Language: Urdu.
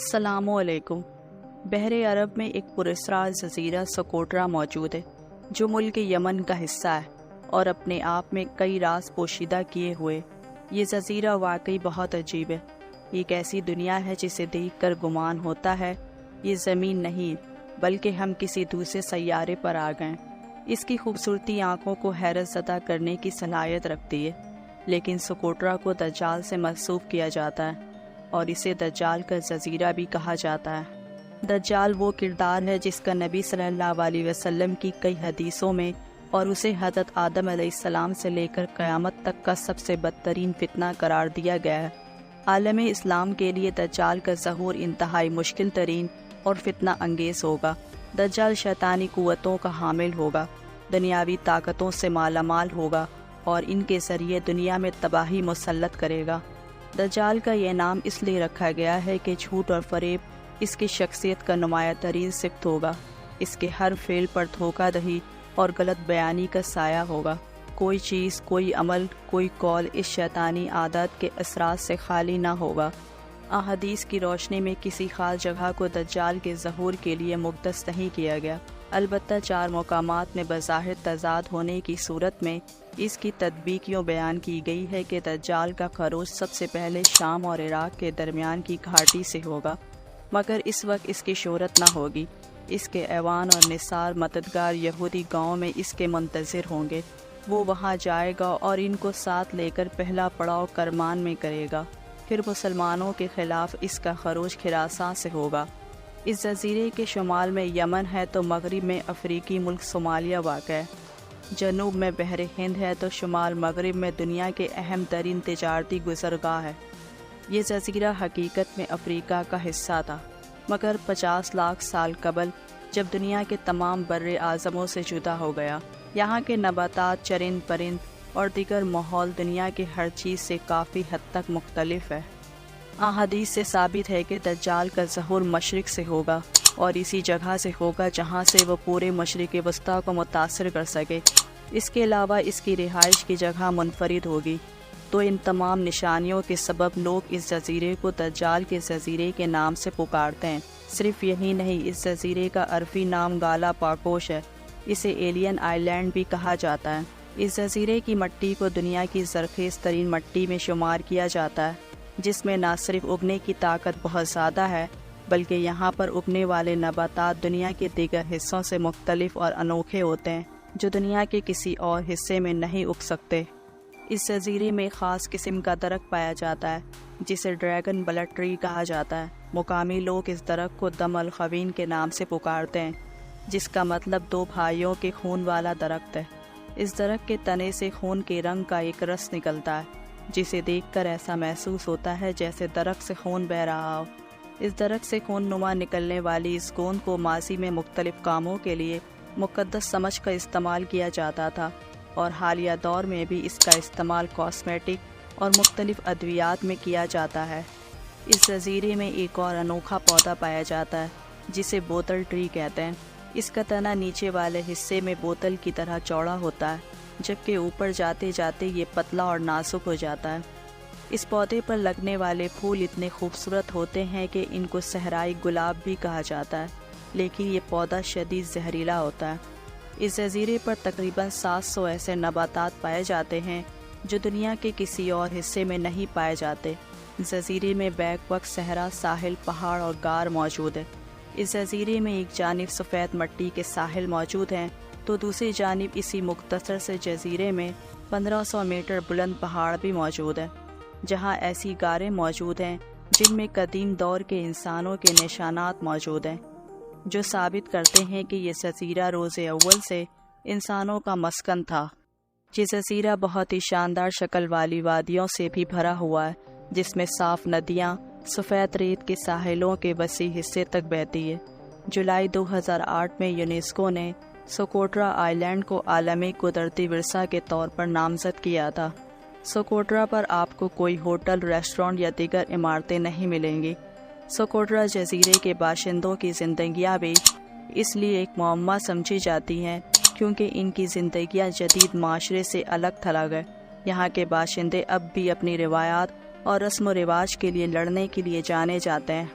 السلام علیکم۔ بحر عرب میں ایک پراسرار جزیرہ سکوٹرا موجود ہے جو ملک یمن کا حصہ ہے اور اپنے آپ میں کئی راز پوشیدہ کیے ہوئے۔ یہ جزیرہ واقعی بہت عجیب ہے۔ ایک ایسی دنیا ہے جسے دیکھ کر گمان ہوتا ہے یہ زمین نہیں بلکہ ہم کسی دوسرے سیارے پر آ گئے۔ اس کی خوبصورتی آنکھوں کو حیرت زدہ کرنے کی صلاحیت رکھتی ہے، لیکن سکوٹرا کو دجال سے منسوب کیا جاتا ہے اور اسے دجال کا جزیرہ بھی کہا جاتا ہے۔ دجال وہ کردار ہے جس کا نبی صلی اللہ علیہ وسلم کی کئی حدیثوں میں اور اسے حضرت آدم علیہ السلام سے لے کر قیامت تک کا سب سے بدترین فتنہ قرار دیا گیا ہے۔ عالم اسلام کے لیے دجال کا ظہور انتہائی مشکل ترین اور فتنہ انگیز ہوگا۔ دجال شیطانی قوتوں کا حامل ہوگا، دنیاوی طاقتوں سے مالا مال ہوگا اور ان کے ذریعے دنیا میں تباہی مسلط کرے گا۔ دجال کا یہ نام اس لیے رکھا گیا ہے کہ جھوٹ اور فریب اس کی شخصیت کا نمایاں ترین صفت ہوگا۔ اس کے ہر فعل پر دھوکہ دہی اور غلط بیانی کا سایہ ہوگا۔ کوئی چیز، کوئی عمل، کوئی قول اس شیطانی عادت کے اثرات سے خالی نہ ہوگا۔ احادیث کی روشنی میں کسی خاص جگہ کو دجال کے ظہور کے لیے مقدس نہیں کیا گیا، البتہ 4 مقامات میں بظاہر تضاد ہونے کی صورت میں اس کی تطبیق یوں بیان کی گئی ہے کہ دجال کا خروج سب سے پہلے شام اور عراق کے درمیان کی گھاٹی سے ہوگا، مگر اس وقت اس کی شہرت نہ ہوگی۔ اس کے ایوان اور نثار مددگار یہودی گاؤں میں اس کے منتظر ہوں گے۔ وہ وہاں جائے گا اور ان کو ساتھ لے کر پہلا پڑاؤ کرمان میں کرے گا، پھر مسلمانوں کے خلاف اس کا خروج خراساں سے ہوگا۔ اس جزیرے کے شمال میں یمن ہے تو مغرب میں افریقی ملک صومالیہ واقع ہے، جنوب میں بحر ہند ہے تو شمال مغرب میں دنیا کے اہم ترین تجارتی گزرگاہ ہے۔ یہ جزیرہ حقیقت میں افریقہ کا حصہ تھا، مگر 50 لاکھ سال قبل جب دنیا کے تمام بر اعظموں سے جدا ہو گیا۔ یہاں کے نباتات، چرند پرند اور دیگر ماحول دنیا کے ہر چیز سے کافی حد تک مختلف ہے۔ احادیث سے ثابت ہے کہ دجال کا ظہور مشرق سے ہوگا اور اسی جگہ سے ہوگا جہاں سے وہ پورے مشرق وسطیٰ کو متاثر کر سکے۔ اس کے علاوہ اس کی رہائش کی جگہ منفرد ہوگی۔ تو ان تمام نشانیوں کے سبب لوگ اس جزیرے کو دجال کے جزیرے کے نام سے پکارتے ہیں۔ صرف یہی نہیں، اس جزیرے کا عربی نام گالا پاگوش ہے۔ اسے ایلین آئی لینڈ بھی کہا جاتا ہے۔ اس جزیرے کی مٹی کو دنیا کی زرخیز ترین مٹی میں شمار کیا جاتا ہے، جس میں نہ صرف اگنے کی طاقت بہت زیادہ ہے بلکہ یہاں پر اگنے والے نباتات دنیا کے دیگر حصوں سے مختلف اور انوکھے ہوتے ہیں جو دنیا کے کسی اور حصے میں نہیں اگ سکتے۔ اس جزیرے میں خاص قسم کا درخت پایا جاتا ہے جسے ڈریگن بلٹ ٹری کہا جاتا ہے۔ مقامی لوگ اس درخت کو دم الخوین کے نام سے پکارتے ہیں، جس کا مطلب 2 بھائیوں کے خون والا درخت ہے۔ اس درخت کے تنے سے خون کے رنگ کا ایک رس نکلتا ہے جسے دیکھ کر ایسا محسوس ہوتا ہے جیسے درخت سے خون بہہ رہا ہو۔ اس درخت سے خون نما نکلنے والی اس گوند کو ماضی میں مختلف کاموں کے لیے مقدس سمجھ کر استعمال کیا جاتا تھا اور حالیہ دور میں بھی اس کا استعمال کاسمیٹک اور مختلف ادویات میں کیا جاتا ہے۔ اس جزیرے میں ایک اور انوکھا پودا پایا جاتا ہے جسے بوتل ٹری کہتے ہیں۔ اس کا تنا نیچے والے حصے میں بوتل کی طرح چوڑا ہوتا ہے جبکہ اوپر جاتے جاتے یہ پتلا اور نازک ہو جاتا ہے۔ اس پودے پر لگنے والے پھول اتنے خوبصورت ہوتے ہیں کہ ان کو صحرائی گلاب بھی کہا جاتا ہے، لیکن یہ پودا شدید زہریلا ہوتا ہے۔ اس جزیرے پر تقریباً 700 ایسے نباتات پائے جاتے ہیں جو دنیا کے کسی اور حصے میں نہیں پائے جاتے۔ جزیرے میں بیک وقت صحرا، ساحل، پہاڑ اور غار موجود ہے۔ اس جزیرے میں ایک جانب سفید مٹی کے ساحل موجود ہیں تو دوسری جانب اسی مختصر سے جزیرے میں 1500 میٹر بلند پہاڑ بھی موجود ہیں، جہاں ایسی غاریں موجود ہیں جن میں قدیم دور کے انسانوں کے نشانات موجود ہیں، جو ثابت کرتے ہیں کہ یہ جزیرہ روز اول سے انسانوں کا مسکن تھا۔ یہ جزیرہ بہت ہی شاندار شکل والی وادیوں سے بھی بھرا ہوا ہے، جس میں صاف ندیاں سفید ریت کے ساحلوں کے وسیع حصے تک بہتی ہے۔ جولائی 2008 میں یونیسکو نے سکوٹرا آئی لینڈ کو عالمی قدرتی ورثہ کے طور پر نامزد کیا تھا۔ سکوٹرا پر آپ کو کوئی ہوٹل، ریسٹورانٹ یا دیگر عمارتیں نہیں ملیں گی۔ سکوٹرا جزیرے کے باشندوں کی زندگیاں بھی اس لیے ایک معمہ سمجھی جاتی ہیں کیونکہ ان کی زندگیاں جدید معاشرے سے الگ تھلگ ہے۔ یہاں کے باشندے اب بھی اپنی روایات اور رسم و رواج کے لیے لڑنے کے لیے جانے جاتے ہیں۔